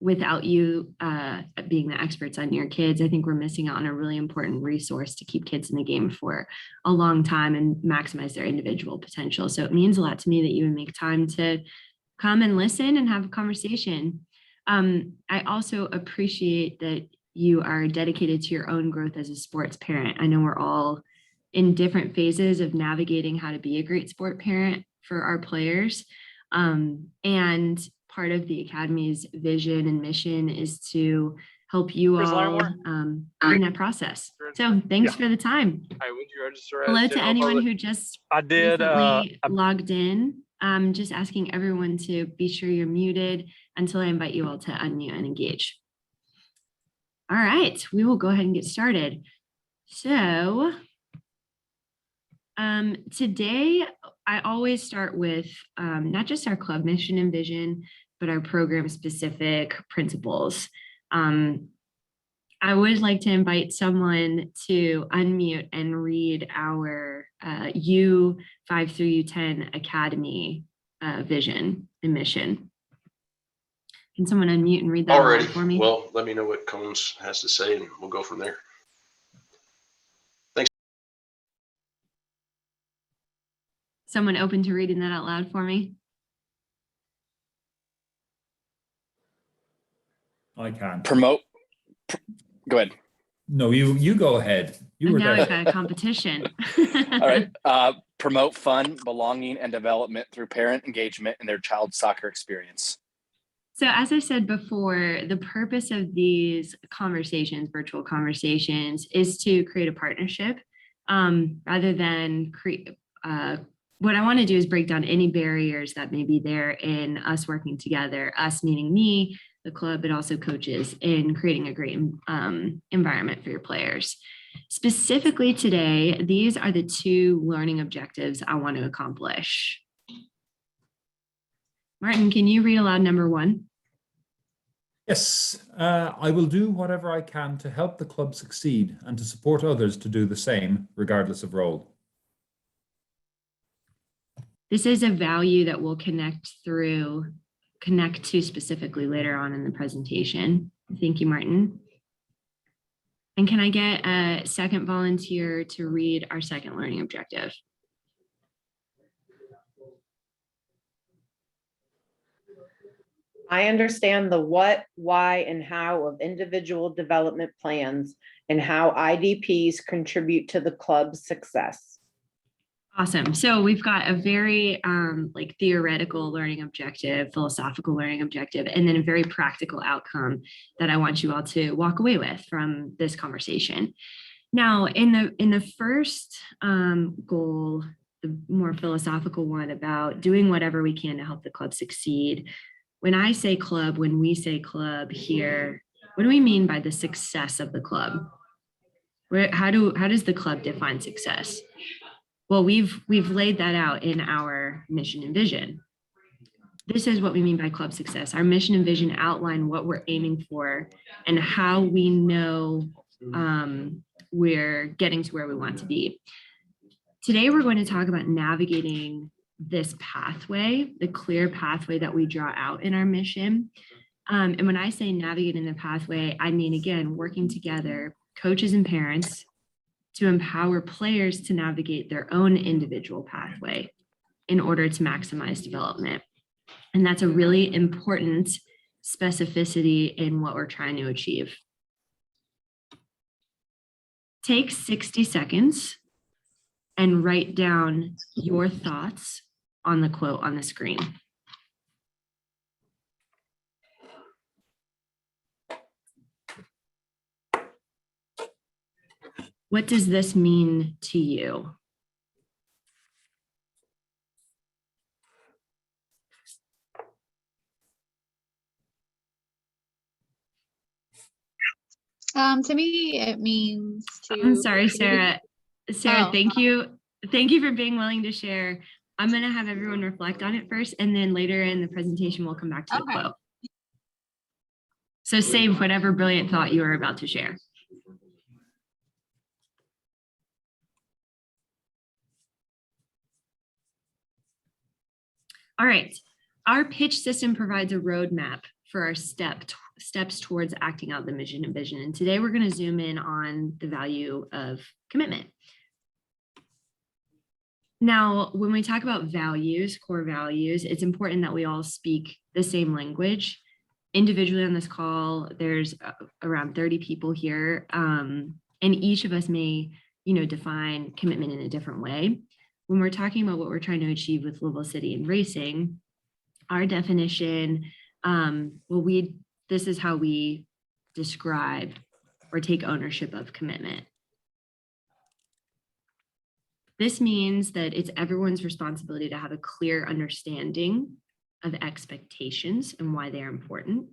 Without you being the experts on your kids, I think we're missing out on a really important resource to keep kids in the game for a long time and maximize their individual potential. So it means a lot to me that you would make time to come and listen and have a conversation. I also appreciate that you are dedicated to your own growth as a sports parent. I know we're all in different phases of navigating how to be a great sport parent for our players. And part of the Academy's vision and mission is to help you all in that process. So thanks for the time. Hi, would you register? Hello to anyone who just recently logged in. I'm just asking everyone to be sure you're muted until I invite you all to unmute and engage. All right, we will go ahead and get started. So today, I always start with not just our club mission and vision, but our program specific principles. I would like to invite someone to unmute and read our U5 through U10 Academy vision and mission. Can someone unmute and read that already for me? Well, let me know what Combs has to say and we'll go from there. Thanks. Someone open to reading that out loud for me? I can. Promote. Go ahead. No, you go ahead. You were now there. I've got a competition. All right. Promote fun, belonging, and development through parent engagement in their child's soccer experience. So as I said before, the purpose of these conversations, virtual conversations, is to create a partnership rather than create. What I want to do is break down any barriers that may be there in us working together, us meaning me, the club, but also coaches, in creating a great environment for your players. Specifically today, these are the 2 learning objectives I want to accomplish. Martin, can you read aloud number 1? Yes, I will do whatever I can to help the club succeed and to support others to do the same, regardless of role. This is a value that we'll connect to specifically later on in the presentation. Thank you, Martin. And can I get a second volunteer to read our second learning objective? I understand the what, why, and how of individual development plans and how IDPs contribute to the club's success. Awesome. So we've got a very theoretical learning objective, philosophical learning objective, and then a very practical outcome that I want you all to walk away with from this conversation. Now, in the first goal, the more philosophical one about doing whatever we can to help the club succeed. When we say club here, what do we mean by the success of the club? How does the club define success? Well, we've laid that out in our mission and vision. This is what we mean by club success. Our mission and vision outline what we're aiming for and how we know we're getting to where we want to be. Today, we're going to talk about navigating this pathway, the clear pathway that we draw out in our mission. And when I say navigating the pathway, I mean, again, working together, coaches and parents, to empower players to navigate their own individual pathway in order to maximize development. And that's a really important specificity in what we're trying to achieve. Take 60 seconds and write down your thoughts on the quote on the screen. What does this mean to you? To me, it means to. I'm sorry, Sarah. Thank you. Thank you for being willing to share. I'm going to have everyone reflect on it first, and then later in the presentation, we'll come back to the quote. So save whatever brilliant thought you are about to share. All right. Our pitch system provides a roadmap for our steps towards acting out the mission and vision. And today we're going to zoom in on the value of commitment. Now, when we talk about values, core values, it's important that we all speak the same language. Individually on this call, there's around 30 people here, and each of us may, define commitment in a different way. When we're talking about what we're trying to achieve with Louisville City and racing, our definition, this is how we describe or take ownership of commitment. This means that it's everyone's responsibility to have a clear understanding of expectations and why they are important.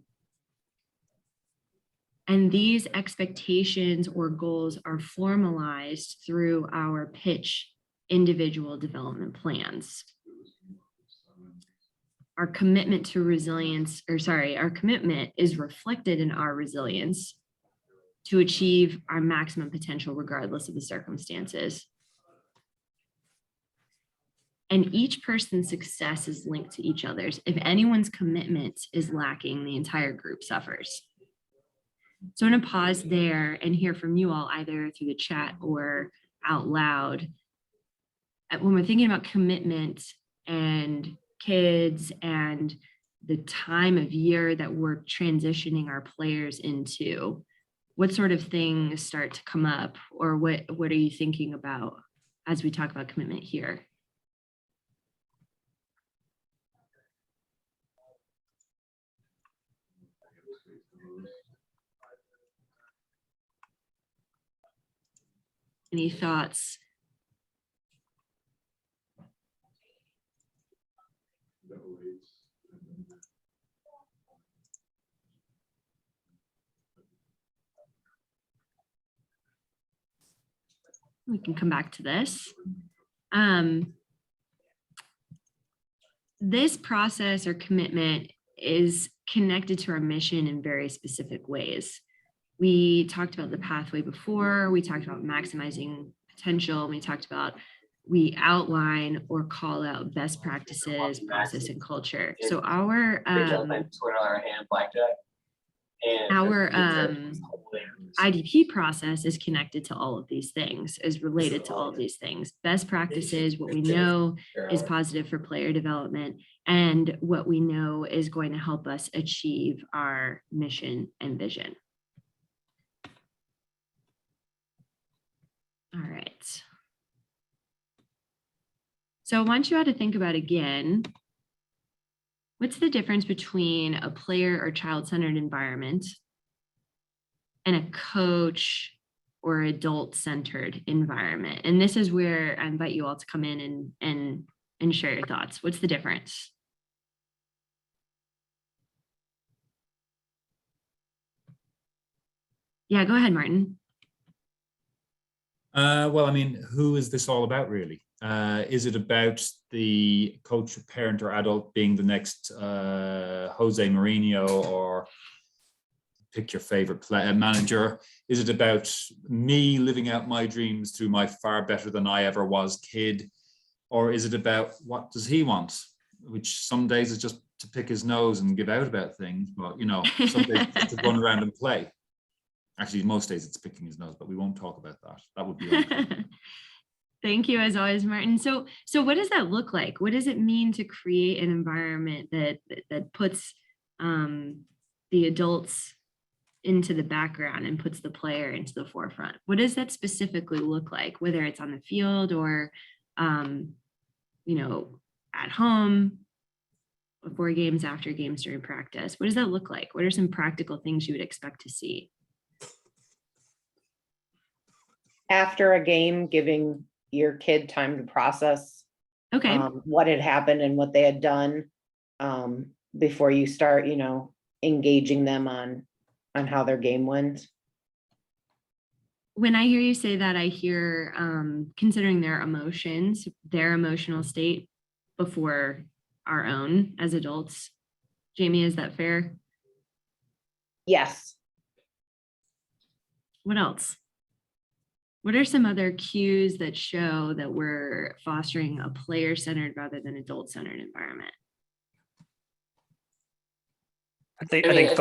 And these expectations or goals are formalized through our pitch individual development plans. Our commitment to resilience, our commitment is reflected in our resilience to achieve our maximum potential regardless of the circumstances. And each person's success is linked to each other's. If anyone's commitment is lacking, the entire group suffers. So I'm going to pause there and hear from you all either through the chat or out loud. When we're thinking about commitment and kids and the time of year that we're transitioning our players into, what sort of things start to come up, or what are you thinking about as we talk about commitment here? Any thoughts? We can come back to this. This process or commitment is connected to our mission in very specific ways. We talked about the pathway before, we talked about maximizing potential, we outline or call out best practices, process, and culture. So our IDP process is connected to all of these things, is related to all of these things. Best practices, what we know is positive for player development, and what we know is going to help us achieve our mission and vision. All right. So I want you all to think about again, what's the difference between a player or child-centered environment and a coach or adult-centered environment? And this is where I invite you all to come in and share your thoughts. What's the difference? Yeah, go ahead, Martin. Well, I mean, who is this all about, really? Is it about the coach, parent, or adult being the next Jose Mourinho, or pick your favorite manager? Is it about me living out my dreams through my far better than I ever was kid? Or is it about what does he want? Which some days is just to pick his nose and give out about things, but some days it's to run around and play. Actually, most days it's picking his nose, but we won't talk about that. That would be Thank you, as always, Martin. So what does that look like? What does it mean to create an environment that puts the adults into the background and puts the player into the forefront? What does that specifically look like, whether it's on the field or, at home, before games, after games, during practice? What does that look like? What are some practical things you would expect to see? After a game, giving your kid time to process what had happened and what they had done before you start, engaging them on how their game went. When I hear you say that, I hear considering their emotions, their emotional state before our own as adults. Jamie, is that fair? Yes. What else? What are some other cues that show that we're fostering a player-centered rather than adult-centered environment? I think I mean,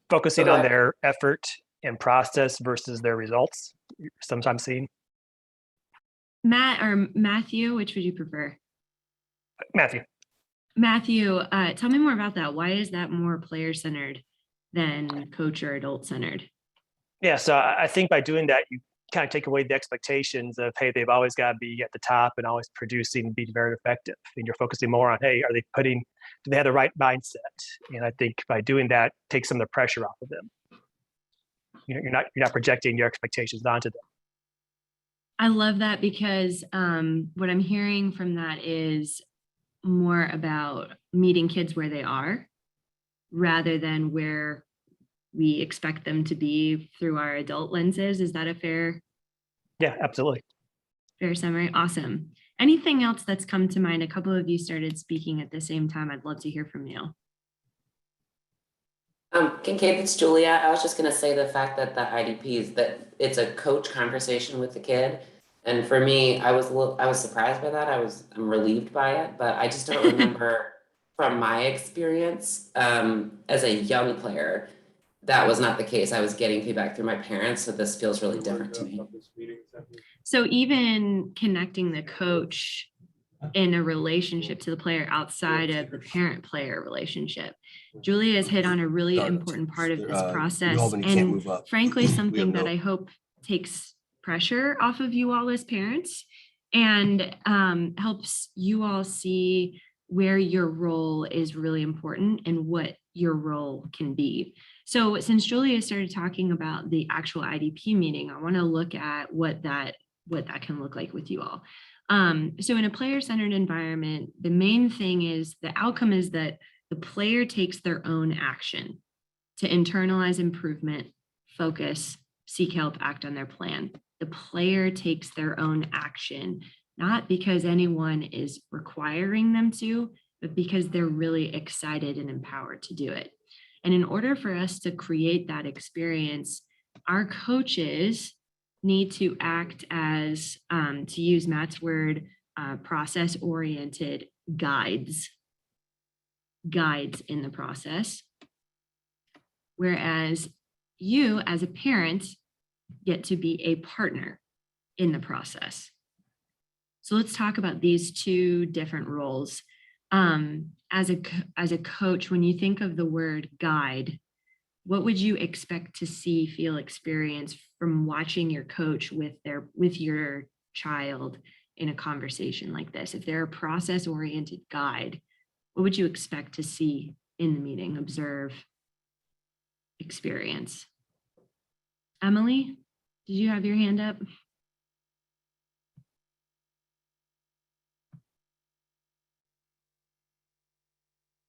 focusing go on ahead. their effort and process versus their results, you're sometimes seen. Matt or Matthew, which would you prefer? Matthew. Matthew, tell me more about that. Why is that more player-centered than coach or adult-centered? Yeah, so I think by doing that, you kind of take away the expectations of, hey, they've always got to be at the top and always producing and being very effective. And you're focusing more on, hey, do they have the right mindset? And I think by doing that, takes some of the pressure off of them. You're not projecting your expectations onto them. I love that because what I'm hearing from that is more about meeting kids where they are rather than where we expect them to be through our adult lenses. Is that a fair Absolutely. summary? Awesome. Anything else that's come to mind? A couple of you started speaking at the same time. I'd love to hear from you. Kincaid, it's Julia. I was just going to say the fact that the IDPs, that it's a coach conversation with the kid. And for me, I was surprised by that. I'm relieved by it, but I just don't remember from my experience as a young player, that was not the case. I was getting feedback through my parents, so this feels really different to me. So even connecting the coach in a relationship to the player outside of the parent-player relationship, Julia has hit on a really important part of this process, and frankly, something that I hope takes pressure off of you all as parents and helps you all see where your role is really important and what your role can be. So since Julia started talking about the actual IDP meeting, I want to look at what that can look like with you all. So in a player-centered environment, the main thing is the outcome is that the player takes their own action to internalize improvement, focus, seek help, act on their plan. The player takes their own action, not because anyone is requiring them to, but because they're really excited and empowered to do it. And in order for us to create that experience, our coaches need to act as, to use Matt's word, process-oriented guides in the process. Whereas you as a parent get to be a partner in the process. So let's talk about these two different roles. As a coach, when you think of the word guide, what would you expect to see, feel, experience from watching your coach with your child in a conversation like this? If they're a process-oriented guide, what would you expect to see in the meeting, observe, experience? Emily, did you have your hand up?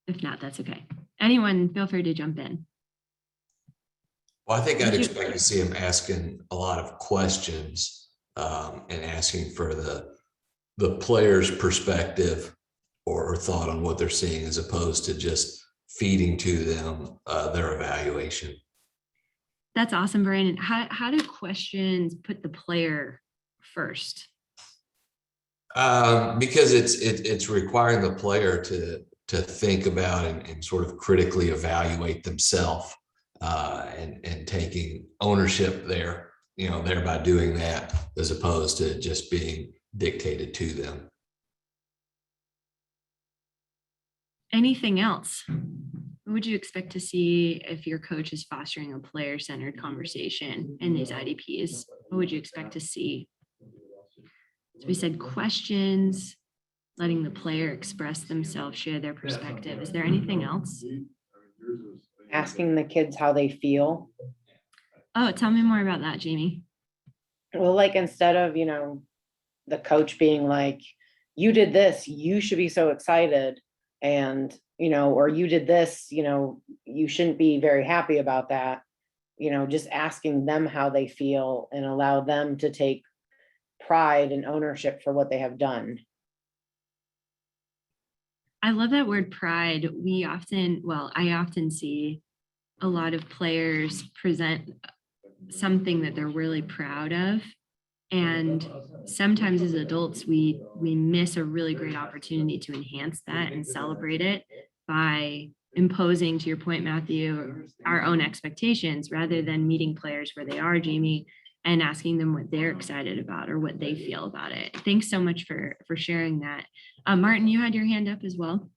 If not, that's okay. Anyone, feel free to jump in. Well, I think I'd expect to see him asking a lot of questions and asking for the player's perspective or thought on what they're seeing, as opposed to just feeding to them their evaluation. That's awesome, Brandon. How do questions put the player first? Because it's requiring the player to think about and sort of critically evaluate themselves and taking ownership there, thereby doing that, as opposed to just being dictated to them. Anything else? What would you expect to see if your coach is fostering a player-centered conversation in these IDPs? What would you expect to see? So we said questions, letting the player express themselves, share their perspective. Is there anything else? Asking the kids how they feel. Oh, tell me more about that, Jamie. Well, like instead of, the coach being like, you did this, you should be so excited. And, or you did this, you shouldn't be very happy about that. Just asking them how they feel and allow them to take pride and ownership for what they have done. I love that word pride. I often see a lot of players present something that they're really proud of. And sometimes as adults, we miss a really great opportunity to enhance that and celebrate it by imposing, to your point, Matthew, our own expectations rather than meeting players where they are, Jamie, and asking them what they're excited about or what they feel about it. Thanks so much for sharing that. Martin, you had your hand up as well.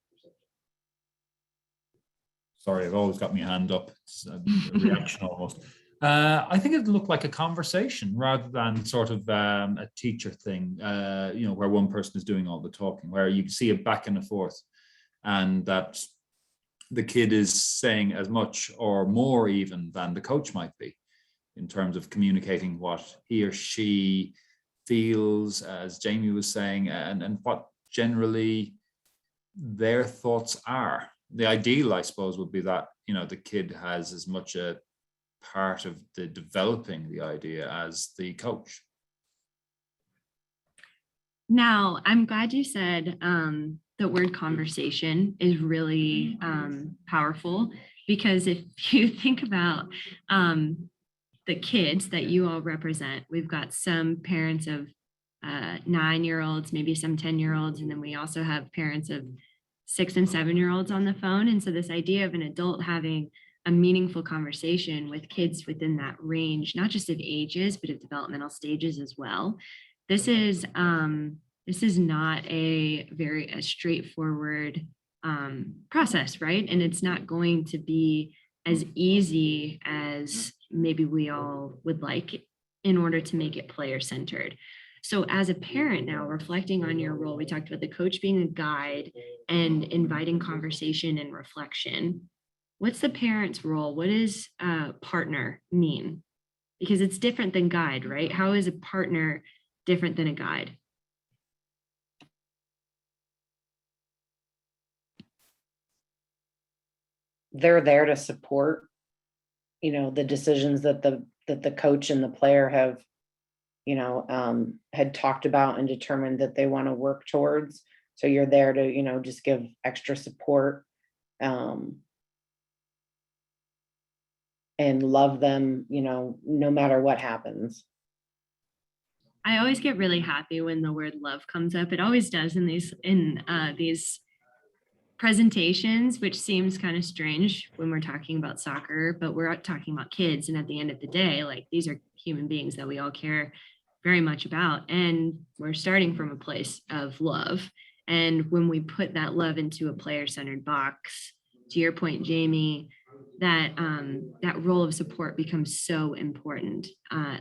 Sorry, I've always got my hand up. It's a reaction almost. I think it looked like a conversation rather than sort of a teacher thing, where one person is doing all the talking, where you see it back and forth, and that the kid is saying as much or more even than the coach might be in terms of communicating what he or she feels, as Jamie was saying, and what generally their thoughts are. The ideal, I suppose, would be that, the kid has as much a part of the developing the idea as the coach. Now, I'm glad you said the word conversation is really powerful, because if you think about the kids that you all represent, we've got some parents of 9-year-olds, maybe some 10-year-olds, and then we also have parents of 6 and 7-year-olds on the phone. And so this idea of an adult having a meaningful conversation with kids within that range, not just of ages, but of developmental stages as well. This is not a very straightforward process, right? And it's not going to be as easy as maybe we all would like in order to make it player-centered. So as a parent now, reflecting on your role, we talked about the coach being a guide and inviting conversation and reflection. What's the parent's role? What does partner mean? Because it's different than guide, right? How is a partner different than a guide? They're there to support, the decisions that the coach and the player have, had talked about and determined that they want to work towards. So you're there to, just give extra support, and love them, no matter what happens. I always get really happy when the word love comes up. It always does in these presentations, which seems kind of strange when we're talking about soccer, but we're talking about kids. And at the end of the day, like, these are human beings that we all care very much about. And we're starting from a place of love. And when we put that love into a player-centered box, to your point, Jamie, that role of support becomes so important,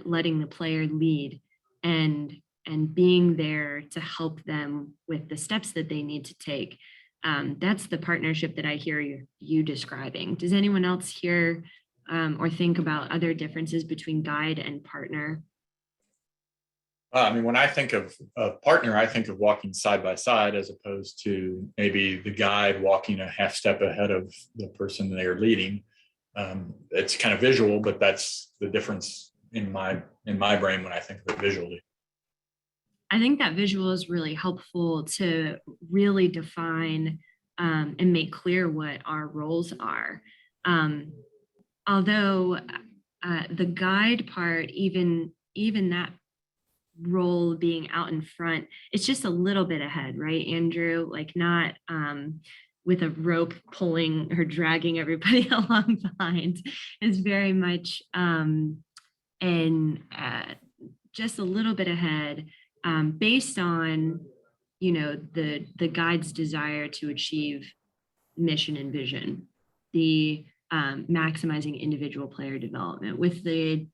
letting the player lead and being there to help them with the steps that they need to take. That's the partnership that I hear you describing. Does anyone else hear or think about other differences between guide and partner? When I think of a partner, I think of walking side by side as opposed to maybe the guide walking a half step ahead of the person they're leading. It's kind of visual, but that's the difference in my brain when I think of it visually. I think that visual is really helpful to really define and make clear what our roles are. Although the guide part, even that role being out in front, it's just a little bit ahead, right, Andrew? Like, not with a rope pulling or dragging everybody along behind. Is very much just a little bit ahead, based on the guide's desire to achieve mission and vision, the maximizing individual player development with the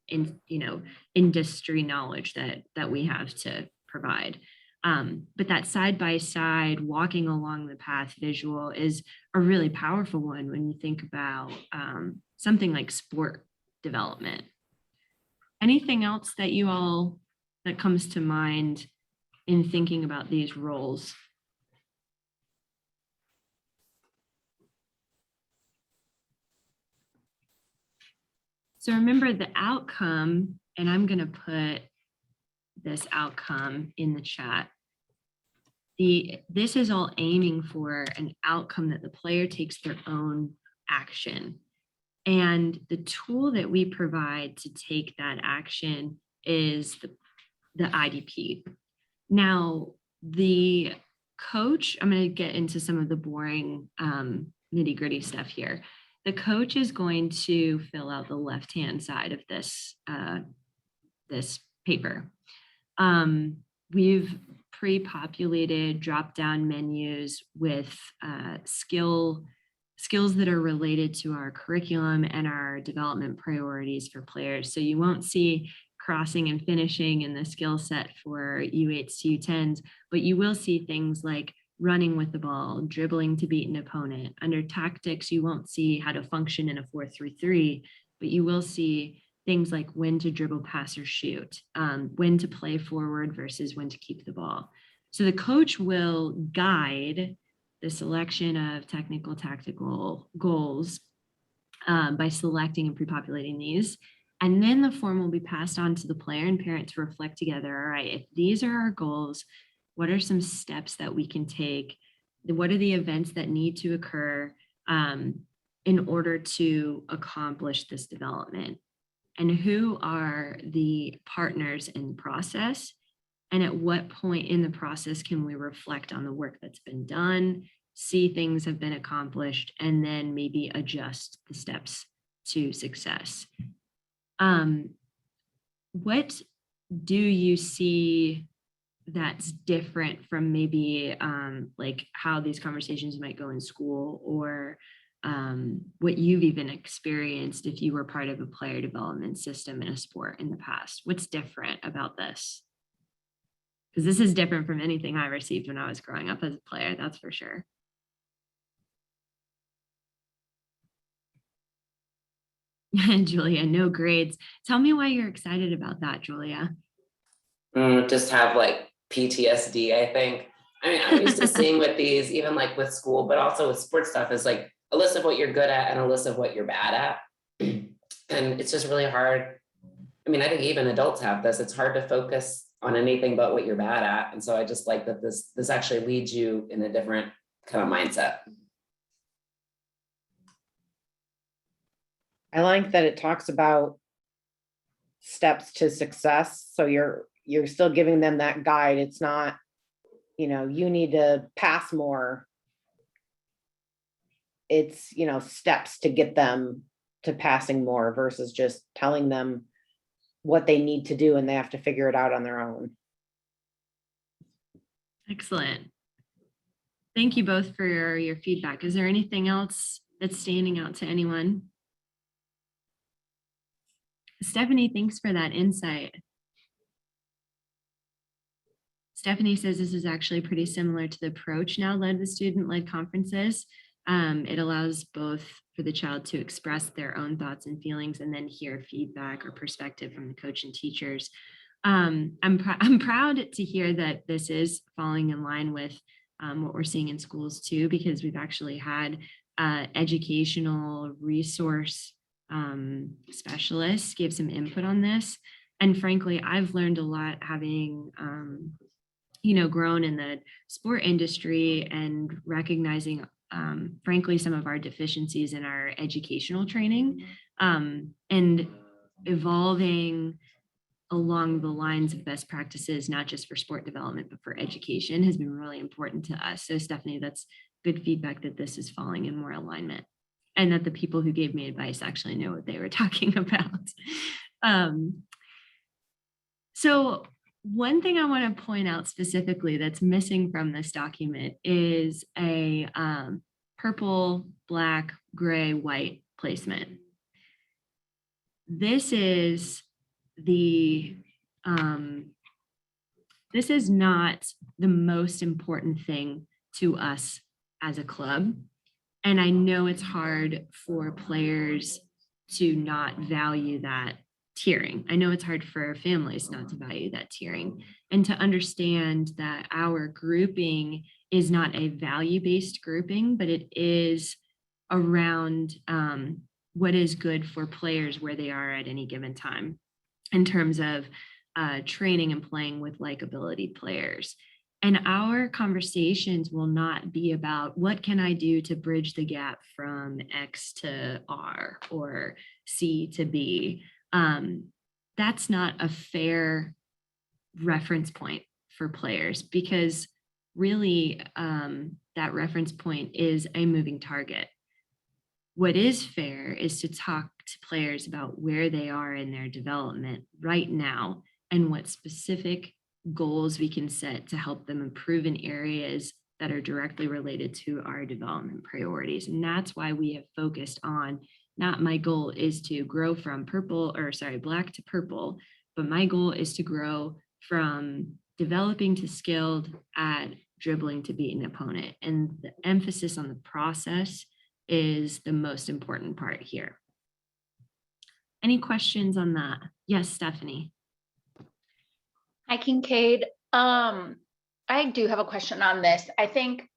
industry knowledge that we have to provide. But that side by side walking along the path visual is a really powerful one when you think about something like sport development. Anything else that comes to mind in thinking about these roles? So remember the outcome, and I'm going to put this outcome in the chat. This is all aiming for an outcome that the player takes their own action. And the tool that we provide to take that action is the IDP. Now, the coach, I'm going to get into some of the boring nitty gritty stuff here. The coach is going to fill out the left-hand side of this, this paper. We've pre-populated drop-down menus with skills that are related to our curriculum and our development priorities for players. So you won't see crossing and finishing in the skill set for U8s to U10s, but you will see things like running with the ball, dribbling to beat an opponent. Under tactics, you won't see how to function in a 4-3-3, but you will see things like when to dribble, pass, or shoot, when to play forward versus when to keep the ball. So the coach will guide the selection of technical tactical goals by selecting and pre-populating these. And then the form will be passed on to the player and parent to reflect together. All right, if these are our goals, what are some steps that we can take? What are the events that need to occur in order to accomplish this development? And who are the partners in the process? And at what point in the process can we reflect on the work that's been done, see things have been accomplished, and then maybe adjust the steps to success? What do you see that's different from maybe like how these conversations might go in school, or what you've even experienced if you were part of a player development system in a sport in the past? What's different about this? Because this is different from anything I received when I was growing up as a player, that's for sure. Julia, no grades. Tell me why you're excited about that, Julia. Just have like PTSD, I think. I mean, I'm used to seeing with these, even like with school, but also with sports stuff, is like a list of what you're good at and a list of what you're bad at. And it's just really hard. I mean, I think even adults have this. It's hard to focus on anything but what you're bad at. And so I just like that this actually leads you in a different kind of mindset. I like that it talks about steps to success. So you're still giving them that guide. It's not, you know, you need to pass more. It's, you know, steps to get them to passing more versus just telling them what they need to do and they have to figure it out on their own. Excellent. Thank you both for your feedback. Is there anything else that's standing out to anyone? Stephanie, thanks for that insight. Stephanie says this is actually pretty similar to the approach now led with student-led conferences. It allows both for the child to express their own thoughts and feelings and then hear feedback or perspective from the coach and teachers. I'm proud to hear that this is falling in line with what we're seeing in schools too, because we've actually had educational resource specialists give some input on this. And frankly, I've learned a lot having grown in the sport industry and recognizing frankly some of our deficiencies in our educational training and evolving along the lines of best practices, not just for sport development, but for education has been really important to us. So Stephanie, that's good feedback that this is falling in more alignment and that the people who gave me advice actually know what they were talking about. So one thing I want to point out specifically that's missing from this document is a purple, black, gray, white placement. This is this is not the most important thing to us as a club. And I know it's hard for players to not value that tiering. I know it's hard for families not to value that tiering and to understand that our grouping is not a value-based grouping, but it is around what is good for players where they are at any given time in terms of training and playing with likability players. And our conversations will not be about what can I do to bridge the gap from X to R or C to B. That's not a fair reference point for players because really that reference point is a moving target. what is fair is to talk to players about where they are in their development right now and what specific goals we can set to help them improve in areas that are directly related to our development priorities. And that's why we have focused on, not my goal is to grow from black to purple, but my goal is to grow from developing to skilled at dribbling to beat an opponent. And the emphasis on the process is the most important part here. Any questions on that? Yes, Stephanie. Hi, Kincaid. I do have a question on this. I think,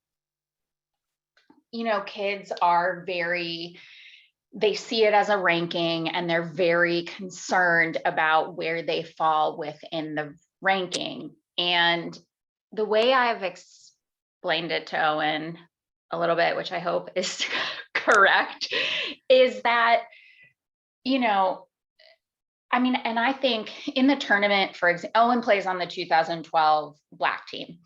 kids are they see it as a ranking and they're very concerned about where they fall within the ranking. And the way I've explained it to Owen a little bit, which I hope is correct, is that, and I think in the tournament, for example, Owen plays on the 2012 Black team.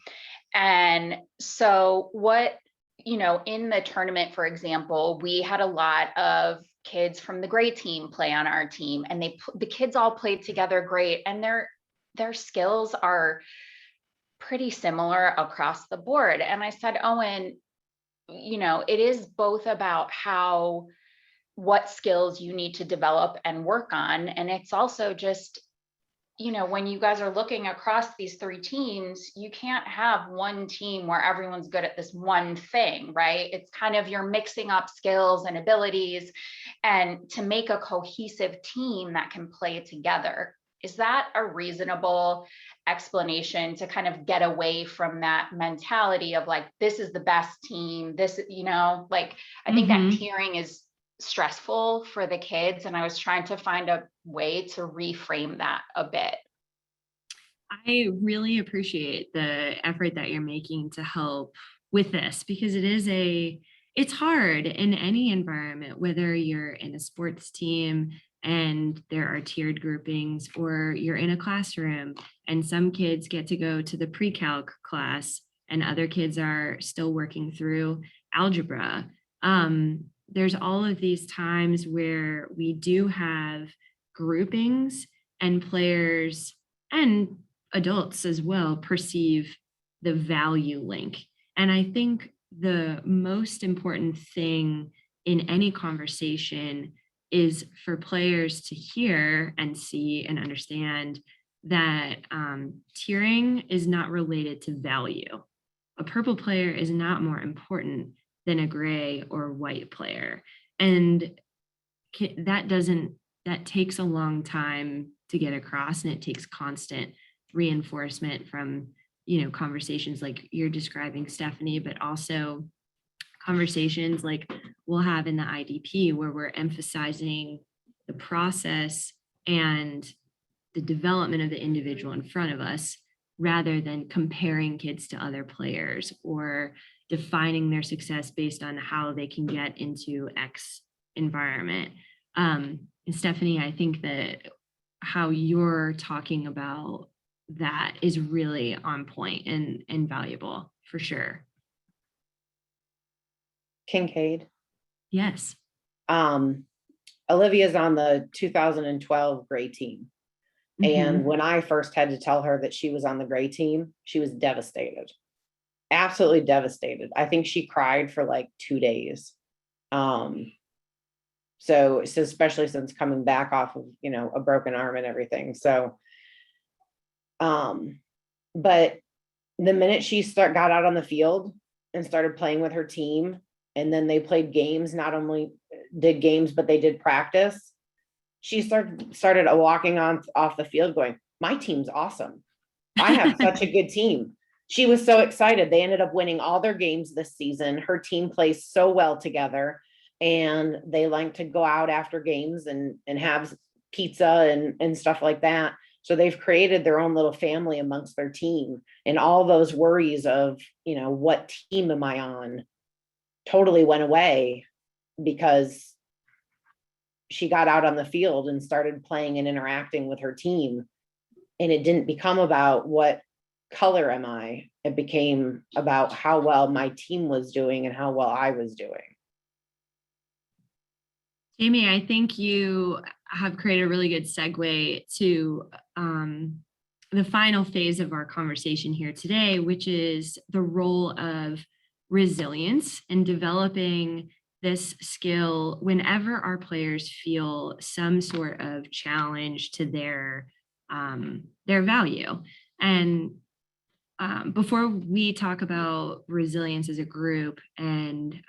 And so in the tournament, for example, we had a lot of kids from the gray team play on our team, and the kids all played together great, and their skills are pretty similar across the board. And I said, Owen, it is both about what skills you need to develop and work on. And it's also just, when you guys are looking across these three teams, you can't have one team where everyone's good at this one thing, right? It's kind of, you're mixing up skills and abilities, and to make a cohesive team that can play together. Is that a reasonable explanation to kind of get away from that mentality of like, this is the best team, I think that tiering is stressful for the kids, and I was trying to find a way to reframe that a bit. I really appreciate the effort that you're making to help with this, because it's hard in any environment, whether you're in a sports team and there are tiered groupings, or you're in a classroom and some kids get to go to the pre-calc class and other kids are still working through algebra. There's all of these times where we do have groupings, and players and adults as well perceive the value link. And I think the most important thing in any conversation is for players to hear and see and understand that tiering is not related to value. A purple player is not more important than a gray or white player. And that takes a long time to get across, and it takes constant reinforcement from, conversations like you're describing, Stephanie, but also conversations like we'll have in the IDP, where we're emphasizing the process and the development of the individual in front of us, rather than comparing kids to other players or defining their success based on how they can get into X environment. And Stephanie, I think that how you're talking about that is really on point and valuable for sure. Kincaid. Yes. Olivia's on the 2012 gray team. And when I first had to tell her that she was on the gray team, she was devastated. Absolutely devastated. I think she cried for like 2 days. So especially since coming back off of, a broken arm and everything. So, but the minute she got out on the field and started playing with her team, and then they played games, not only did games, but they did practice, she started walking off the field going, my team's awesome. I have such a good team. She was so excited. They ended up winning all their games this season. Her team plays so well together, and they like to go out after games and have pizza and stuff like that. So they've created their own little family amongst their team, and all those worries of, what team am I on, totally went away because she got out on the field and started playing and interacting with her team. And it didn't become about what color am I. It became about how well my team was doing and how well I was doing. Jamie, I think you have created a really good segue to the final phase of our conversation here today, which is the role of resilience and developing this skill whenever our players feel some sort of challenge to their value. And before we talk about resilience as a group and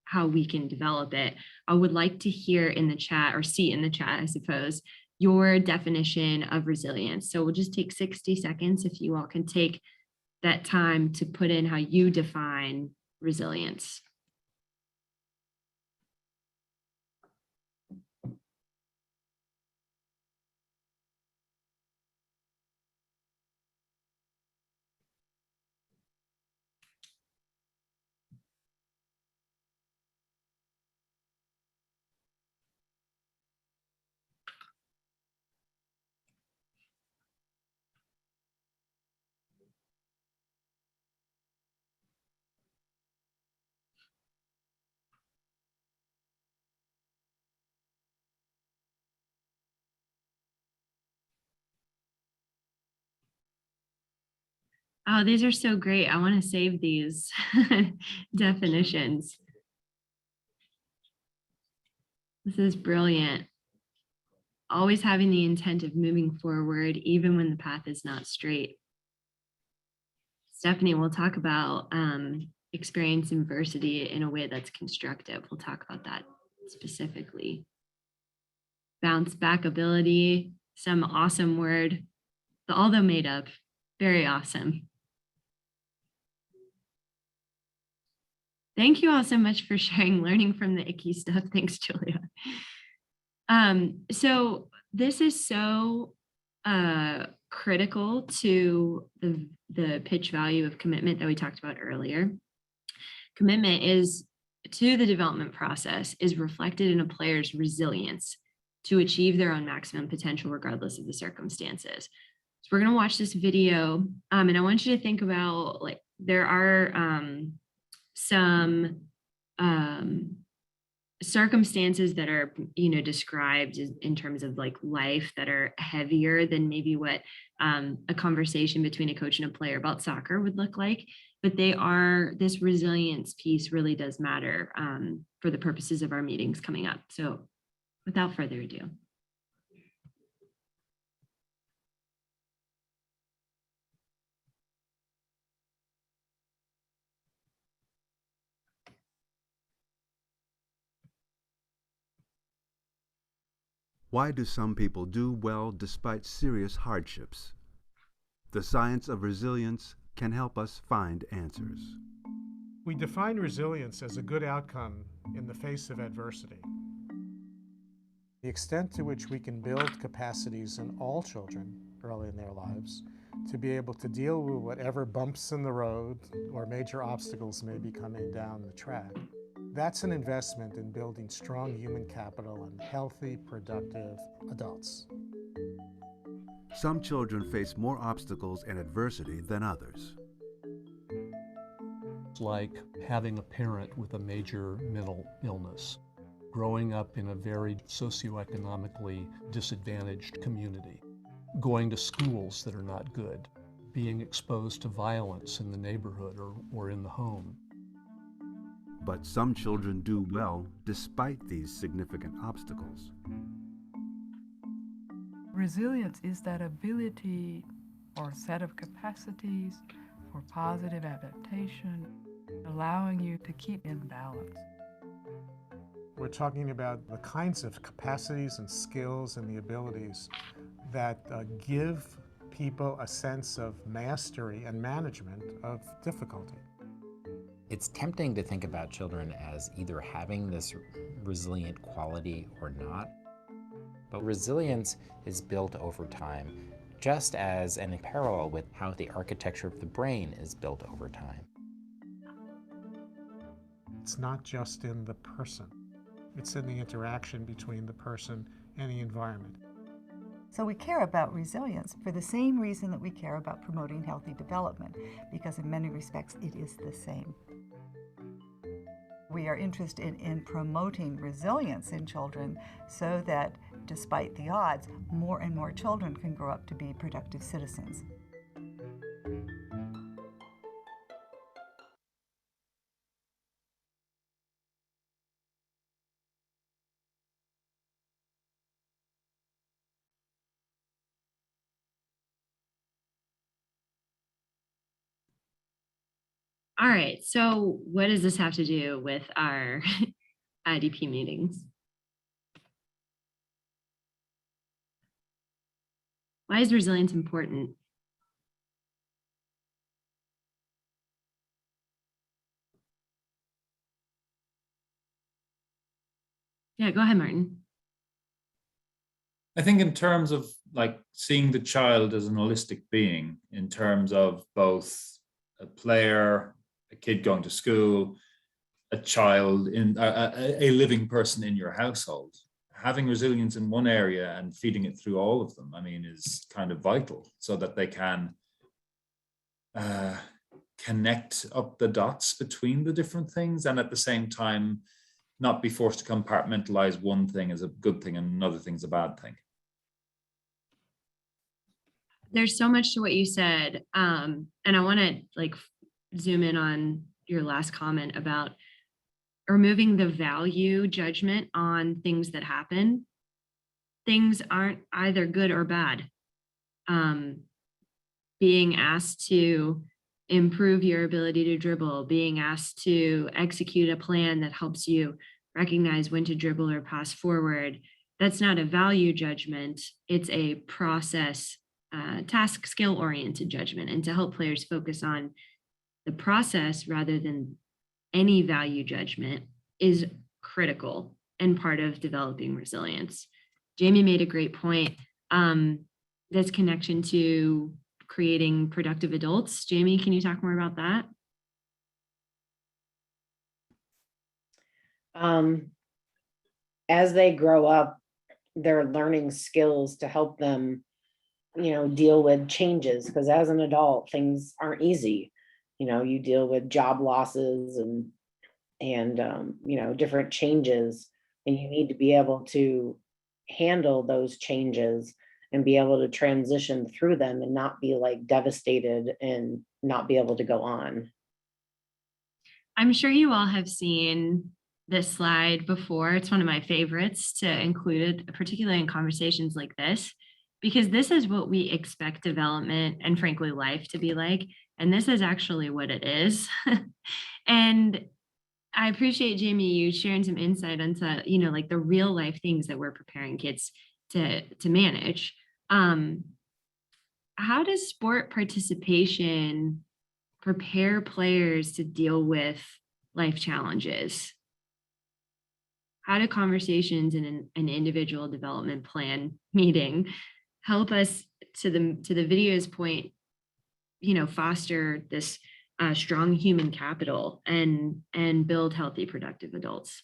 how we can develop it, I would like to hear in the chat, or see in the chat, I suppose, your definition of resilience. So we'll just take 60 seconds if you all can take that time to put in how you define resilience. Oh, these are so great. I want to save these definitions. This is brilliant. Always having the intent of moving forward, even when the path is not straight. Stephanie, we'll talk about experience adversity in a way that's constructive. We'll talk about that specifically. Bounce back ability, some awesome word, the although made up, very awesome. Thank you all so much for sharing, learning from the icky stuff. Thanks, Julia. So this is so critical to the pitch value of commitment that we talked about earlier. Commitment is to the development process is reflected in a player's resilience to achieve their own maximum potential regardless of the circumstances. So we're going to watch this video, and I want you to think about, like, there are some circumstances that are, described in terms of like life that are heavier than maybe what a conversation between a coach and a player about soccer would look like. But this resilience piece really does matter for the purposes of our meetings coming up. So without further ado. Why do some people do well despite serious hardships? The science of resilience can help us find answers. We define resilience as a good outcome in the face of adversity. The extent to which we can build capacities in all children early in their lives to be able to deal with whatever bumps in the road or major obstacles may be coming down the track. That's an investment in building strong human capital and healthy, productive adults. Some children face more obstacles and adversity than others. It's like having a parent with a major mental illness, growing up in a very socioeconomically disadvantaged community, going to schools that are not good, being exposed to violence in the neighborhood or in the home. But some children do well despite these significant obstacles. Resilience is that ability or set of capacities for positive adaptation, allowing you to keep in balance. We're talking about the kinds of capacities and skills and the abilities that give people a sense of mastery and management of difficulty. It's tempting to think about children as either having this resilient quality or not. But resilience is built over time, just as and in parallel with how the architecture of the brain is built over time. It's not just in the person. It's in the interaction between the person and the environment. So we care about resilience for the same reason that we care about promoting healthy development, because in many respects it is the same. we are interested in promoting resilience in children so that despite the odds, more and more children can grow up to be productive citizens. All right, so what does this have to do with our IDP meetings? Why is resilience important? Yeah, go ahead, Martin. I think in terms of like seeing the child as an holistic being, in terms of both a player, a kid going to school, a child in a living person in your household, having resilience in one area and feeding it through all of them, I mean, is kind of vital so that they can connect up the dots between the different things and at the same time not be forced to compartmentalize one thing as a good thing and another thing as a bad thing. There's so much to what you said. And I want to like zoom in on your last comment about removing the value judgment on things that happen. Things aren't either good or bad. Being asked to improve your ability to dribble, being asked to execute a plan that helps you recognize when to dribble or pass forward, that's not a value judgment. It's a process, task skill oriented judgment. And to help players focus on the process rather than any value judgment is critical and part of developing resilience. Jamie made a great point. This connection to creating productive adults. Jamie, can you talk more about that? As they grow up, they're learning skills to help them, deal with changes, because as an adult, things aren't easy. You deal with job losses and different changes, and you need to be able to handle those changes and be able to transition through them and not be like devastated and not be able to go on. I'm sure you all have seen this slide before. It's one of my favorites to include it, particularly in conversations like this, because this is what we expect development and frankly life to be like. And this is actually what it is. And I appreciate, Jamie, you sharing some insight into, like the real life things that we're preparing kids to manage. How does sport participation prepare players to deal with life challenges? How do conversations in an individual development plan meeting help us, to the video's point, foster this strong human capital and build healthy, productive adults?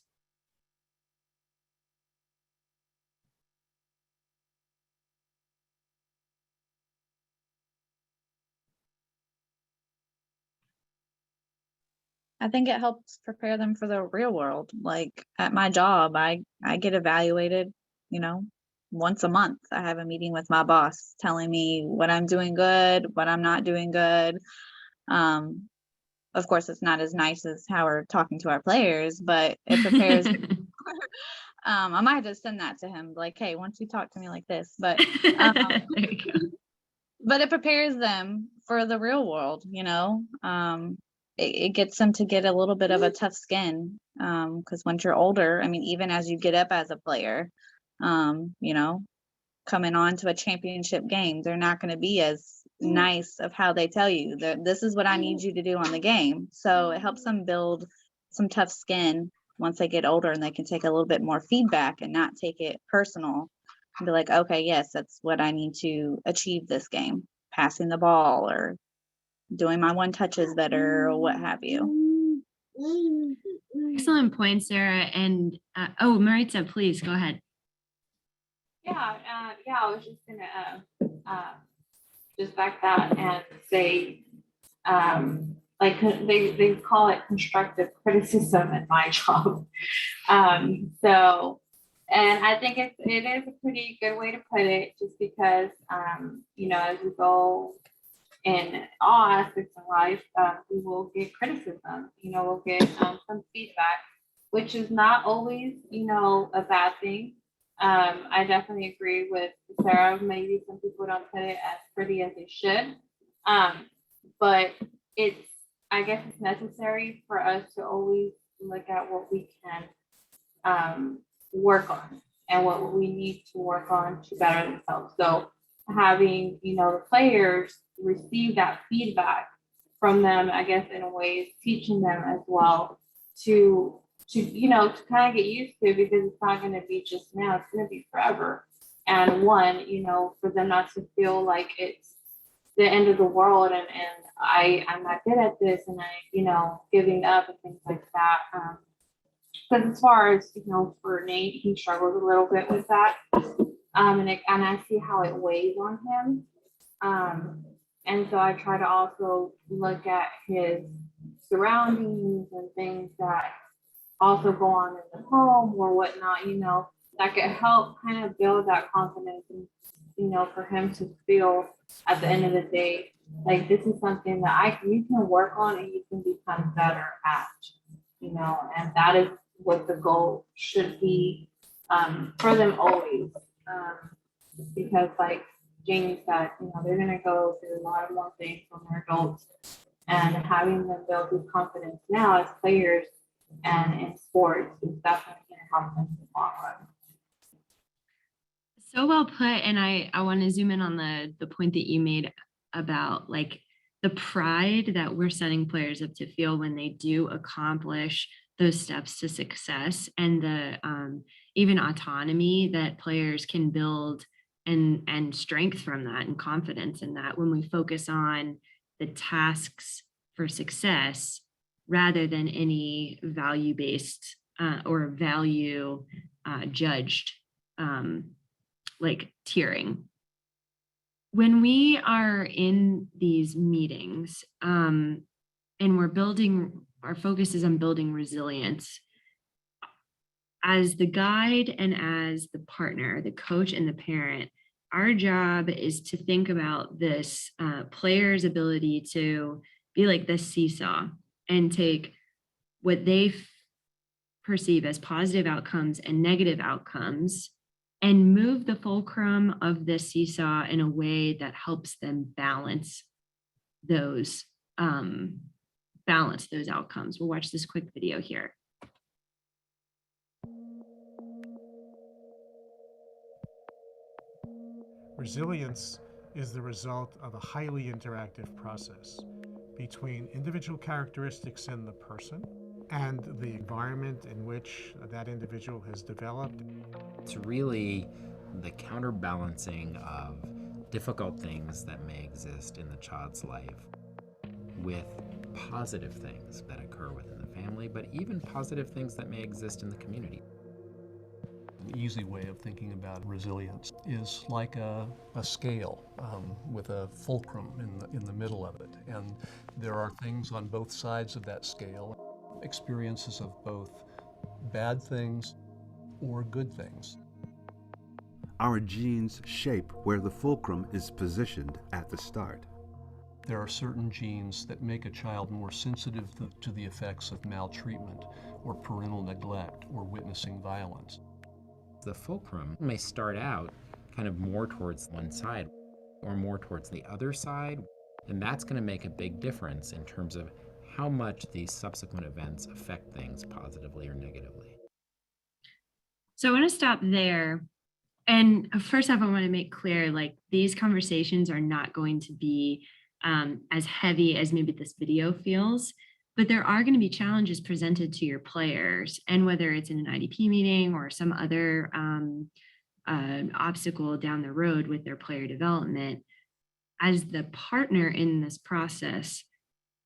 I think it helps prepare them for the real world. Like at my job, I get evaluated, once a month. I have a meeting with my boss telling me what I'm doing good, what I'm not doing good. Of course, it's not as nice as how we're talking to our players, but it prepares. I might just send that to him, like, hey, once you talk to me like this, but but it prepares them for the real world, it gets them to get a little bit of a tough skin, because once you're older, I mean, even as you get up as a player, coming on to a championship game, they're not going to be as nice of how they tell you that this is what I need you to do on the game. So it helps them build some tough skin once they get older, and they can take a little bit more feedback and not take it personal and be like, okay, yes, that's what I need to achieve this game, passing the ball or doing my one touches better or what have you. Excellent point, Sarah. And Maritza, please go ahead. Yeah, I was just gonna just back that and say, like they call it constructive criticism in my job. So, and I think it is a pretty good way to put it, just because, you know, as we go in all aspects of life, we will get criticism, you know, we'll get some feedback, which is not always, you know, a bad thing. I definitely agree with Sarah. Maybe some people don't put it as pretty as they should. But I guess it's necessary for us to always look at what we can work on and what we need to work on to better themselves. So having, you know, the players receive that feedback from them, I guess in a way is teaching them as well to you know, to kind of get used to, because it's not going to be just now, it's going to be forever. And one, you know, for them not to feel like it's the end of the world and I'm not good at this and I, you know, giving up and things like that. Because as far as, you know, for Nate, he struggles a little bit with that. And I see how it weighs on him. And so I try to also look at his surroundings and things that also go on in the home or whatnot, you know, that could help kind of build that confidence and, you know, for him to feel at the end of the day, like this is something that you can work on and you can become better at, you know, and that is what the goal should be for them always. Because like Jamie said, you know, they're gonna go through a lot of more things when they're adults, and having them build this confidence now as players and in sports is definitely going to help them in the long run. So well put. And I want to zoom in on the point that you made about like the pride that we're setting players up to feel when they do accomplish those steps to success, and the even autonomy that players can build and strength from that and confidence in that when we focus on the tasks for success rather than any value-based or value judged like tiering. When we are in these meetings and we're building, our focus is on building resilience, as the guide and as the partner, the coach and the parent, our job is to think about this player's ability to be like this seesaw and take what they perceive as positive outcomes and negative outcomes and move the fulcrum of the seesaw in a way that helps them balance those outcomes. We'll watch this quick video here. Resilience is the result of a highly interactive process between individual characteristics in the person and the environment in which that individual has developed. It's really the counterbalancing of difficult things that may exist in the child's life with positive things that occur within the family, but even positive things that may exist in the community. An easy way of thinking about resilience is like a scale with a fulcrum in the middle of it. And there are things on both sides of that scale, experiences of both bad things or good things. Our genes shape where the fulcrum is positioned at the start. There are certain genes that make a child more sensitive to the effects of maltreatment or parental neglect or witnessing violence. The fulcrum may start out kind of more towards one side or more towards the other side, and that's going to make a big difference in terms of how much these subsequent events affect things positively or negatively. So I want to stop there. And first off, I want to make clear, like, these conversations are not going to be as heavy as maybe this video feels, but there are going to be challenges presented to your players. And whether it's in an IDP meeting or some other obstacle down the road with their player development, as the partner in this process,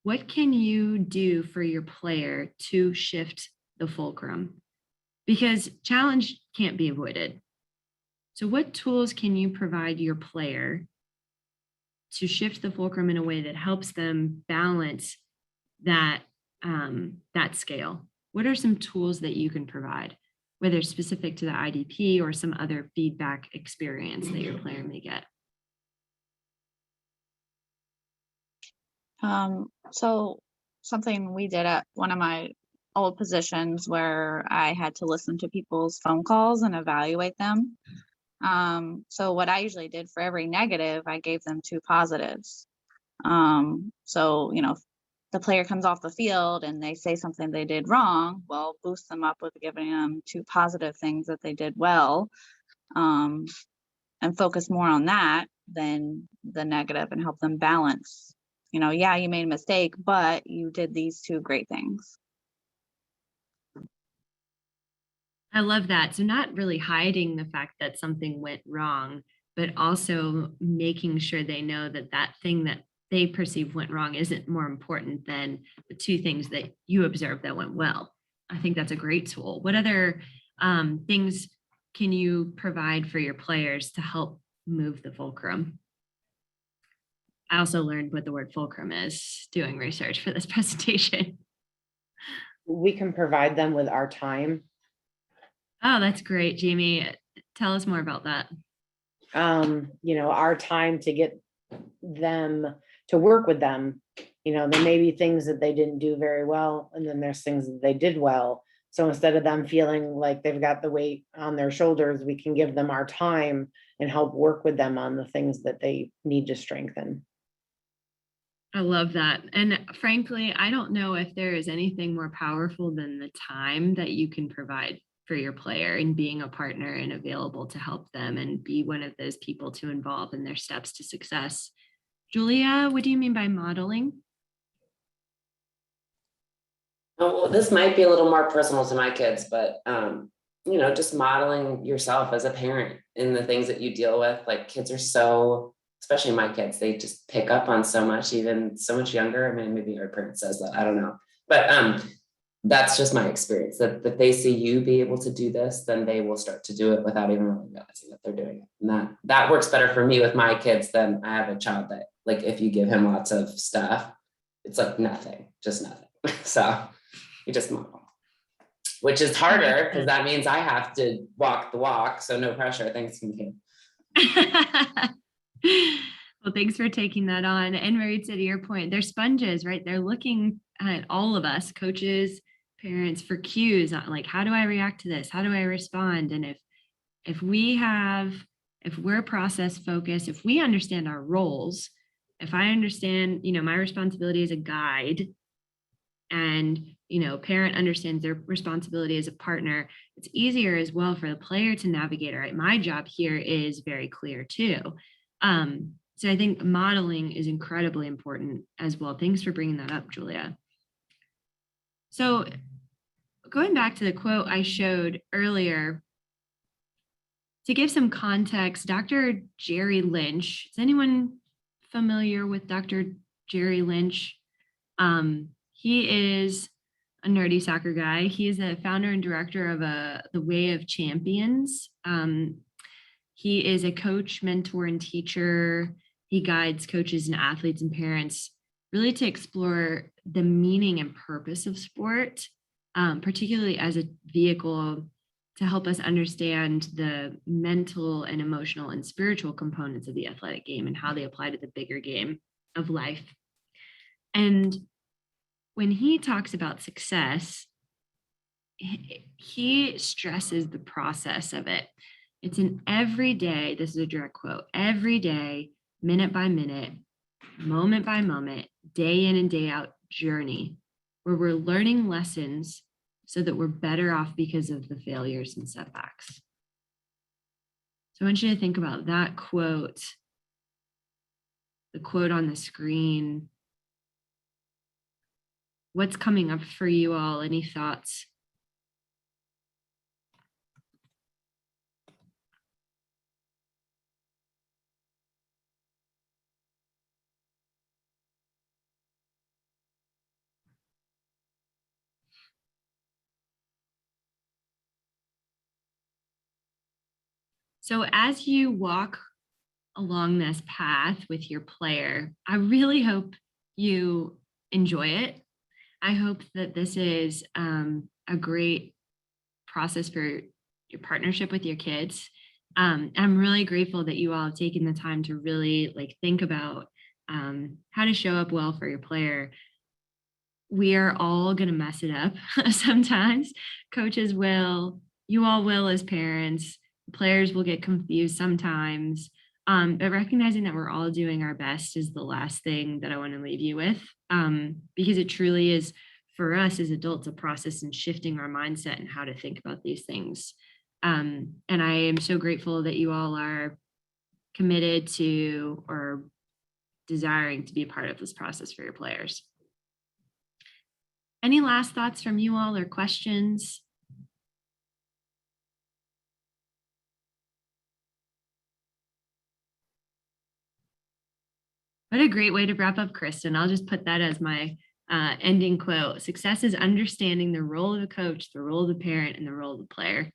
what can you do for your player to shift the fulcrum? Because challenge can't be avoided. So what tools can you provide your player to shift the fulcrum in a way that helps them balance that that scale? What are some tools that you can provide, whether specific to the IDP or some other feedback experience that your player may get? So something we did at one of my old positions where I had to listen to people's phone calls and evaluate them. So what I usually did for every negative, I gave them 2 positives. So, you know, if the player comes off the field and they say something they did wrong, well, boost them up with giving them 2 positive things that they did well, and focus more on that than the negative and help them balance. You know, yeah, you made a mistake, but you did these 2 great things. I love that. So not really hiding the fact that something went wrong, but also making sure they know that that thing that they perceive went wrong isn't more important than the 2 things that you observed that went well. I think that's a great tool. What other things can you provide for your players to help move the fulcrum? I also learned what the word fulcrum is doing research for this presentation. We can provide them with our time. Oh, that's great, Jamie. Tell us more about that. You know, our time to get them to work with them. You know, there may be things that they didn't do very well, and then there's things that they did well. So instead of them feeling like they've got the weight on their shoulders, we can give them our time and help work with them on the things that they need to strengthen. I love that. And frankly, I don't know if there is anything more powerful than the time that you can provide for your player and being a partner and available to help them and be one of those people to involve in their steps to success. Julia, what do you mean by modeling? Oh, well, this might be a little more personal to my kids, but you know, just modeling yourself as a parent in the things that you deal with. Like kids are so, especially my kids, they just pick up on so much, even so much younger. I mean, maybe our parent says that, I don't know. But that's just my experience, that they see you be able to do this, then they will start to do it without even really realizing that they're doing it. And that works better for me with my kids than I have a child that, like, if you give him lots of stuff, it's like nothing, just nothing. So you just model, which is harder because that means I have to walk the walk. So no pressure. Thanks, Kim. Well, thanks for taking that on. And Maritza, to your point, they're sponges, right? They're looking at all of us, coaches, parents, for cues on, like, how do I react to this? How do I respond? And if we're process focused, if we understand our roles, if I understand, you know, my responsibility as a guide, and, you know, parent understands their responsibility as a partner, it's easier as well for the player to navigate. All right, my job here is very clear too. So I think modeling is incredibly important as well. Thanks for bringing that up, Julia. So going back to the quote I showed earlier, to give some context, Dr. Jerry Lynch, is anyone familiar with Dr. Jerry Lynch? He is a nerdy soccer guy. He is the founder and director of the Way of Champions. He is a coach, mentor, and teacher. He guides coaches and athletes and parents really to explore the meaning and purpose of sport, particularly as a vehicle to help us understand the mental and emotional and spiritual components of the athletic game and how they apply to the bigger game of life. And when he talks about success, he stresses the process of it. It's an everyday, this is a direct quote, every day, minute by minute, moment by moment, day in and day out journey where we're learning lessons so that we're better off because of the failures and setbacks. So I want you to think about that quote, the quote on the screen. What's coming up for you all? Any thoughts? So as you walk along this path with your player, I really hope you enjoy it. I hope that this is a great process for your partnership with your kids. I'm really grateful that you all have taken the time to really like think about how to show up well for your player. We are all going to mess it up sometimes. Coaches will, you all will as parents, players will get confused sometimes. But recognizing that we're all doing our best is the last thing that I want to leave you with, because it truly is for us as adults a process in shifting our mindset and how to think about these things. And I am so grateful that you all are committed to or desiring to be a part of this process for your players. Any last thoughts from you all or questions? What a great way to wrap up, Kristen. I'll just put that as my ending quote. Success is understanding the role of the coach, the role of the parent, and the role of the player.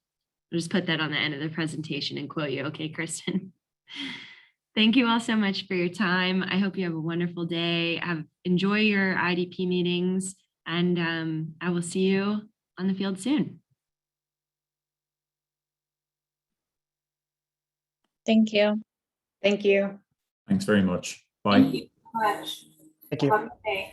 I'll just put that on the end of the presentation and quote you. Okay, Kristen. Thank you all so much for your time. I hope you have a wonderful day. Enjoy your IDP meetings, and I will see you on the field soon. Thank you. Thank you. Thanks very much. Thank Bye. you so much. Thank you. Have a good day.